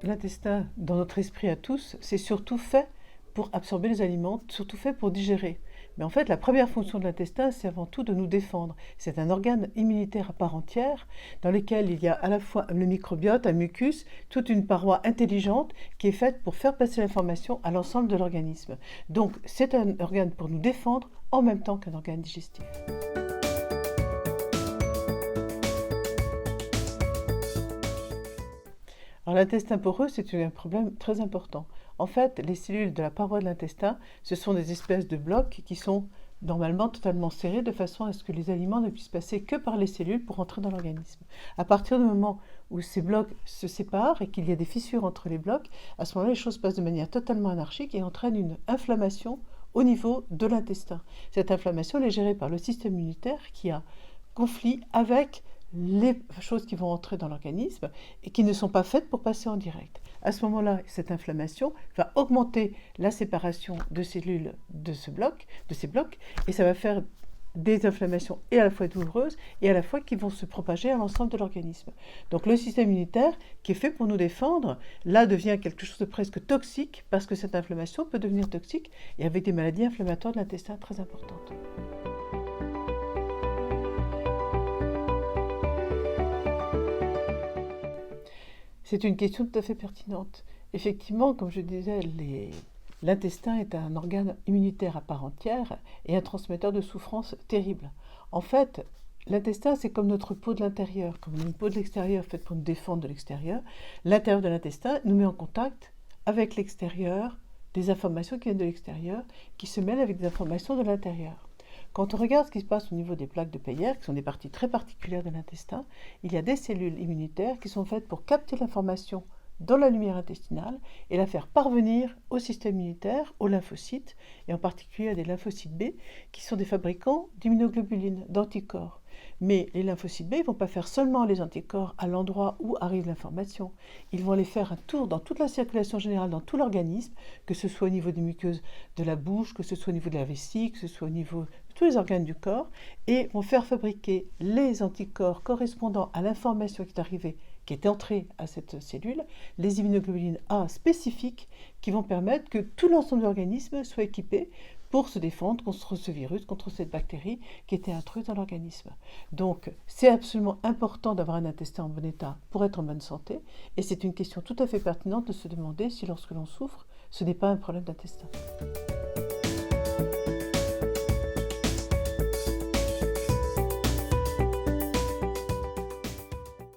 l'intestin, dans notre esprit à tous, c'est surtout fait pour absorber les aliments, surtout fait pour digérer. Mais en fait, la première fonction de l'intestin, c'est avant tout de nous défendre. C'est un organe immunitaire à part entière, dans lequel il y a à la fois le microbiote, un mucus, toute une paroi intelligente qui est faite pour faire passer l'information à l'ensemble de l'organisme. Donc, c'est un organe pour nous défendre en même temps qu'un organe digestif. Alors l'intestin poreux, c'est un problème très important. En fait, les cellules de la paroi de l'intestin, ce sont des espèces de blocs qui sont normalement totalement serrés de façon à ce que les aliments ne puissent passer que par les cellules pour entrer dans l'organisme. À partir du moment où ces blocs se séparent et qu'il y a des fissures entre les blocs, à ce moment-là, les choses passent de manière totalement anarchique et entraînent une inflammation au niveau de l'intestin. Cette inflammation elle est gérée par le système immunitaire qui a conflit avec les choses qui vont entrer dans l'organisme et qui ne sont pas faites pour passer en direct. À ce moment-là, cette inflammation va augmenter la séparation de cellules de ces blocs, et ça va faire des inflammations et à la fois douloureuses et à la fois qui vont se propager à l'ensemble de l'organisme. Donc le système immunitaire, qui est fait pour nous défendre, là devient quelque chose de presque toxique parce que cette inflammation peut devenir toxique et avec des maladies inflammatoires de l'intestin très importantes. C'est une question tout à fait pertinente. Effectivement, comme je disais, l'intestin est un organe immunitaire à part entière et un transmetteur de souffrances terribles. En fait, l'intestin, c'est comme notre peau de l'intérieur, comme une peau de l'extérieur faite pour nous défendre de l'extérieur. L'intérieur de l'intestin nous met en contact avec l'extérieur, des informations qui viennent de l'extérieur, qui se mêlent avec des informations de l'intérieur. Quand on regarde ce qui se passe au niveau des plaques de Peyer, qui sont des parties très particulières de l'intestin, il y a des cellules immunitaires qui sont faites pour capter l'information dans la lumière intestinale et la faire parvenir au système immunitaire, aux lymphocytes, et en particulier à des lymphocytes B, qui sont des fabricants d'immunoglobulines, d'anticorps. Mais les lymphocytes B ne vont pas faire seulement les anticorps à l'endroit où arrive l'information. Ils vont les faire un tour dans toute la circulation générale, dans tout l'organisme, que ce soit au niveau des muqueuses de la bouche, que ce soit au niveau de la vessie, que ce soit au niveau de tous les organes du corps, et vont faire fabriquer les anticorps correspondant à l'information qui est arrivée, qui est entrée à cette cellule, les immunoglobulines A spécifiques qui vont permettre que tout l'ensemble de l'organisme soit équipé pour se défendre contre ce virus, contre cette bactérie qui était intruse dans l'organisme. Donc, c'est absolument important d'avoir un intestin en bon état pour être en bonne santé, et c'est une question tout à fait pertinente de se demander si lorsque l'on souffre, ce n'est pas un problème d'intestin.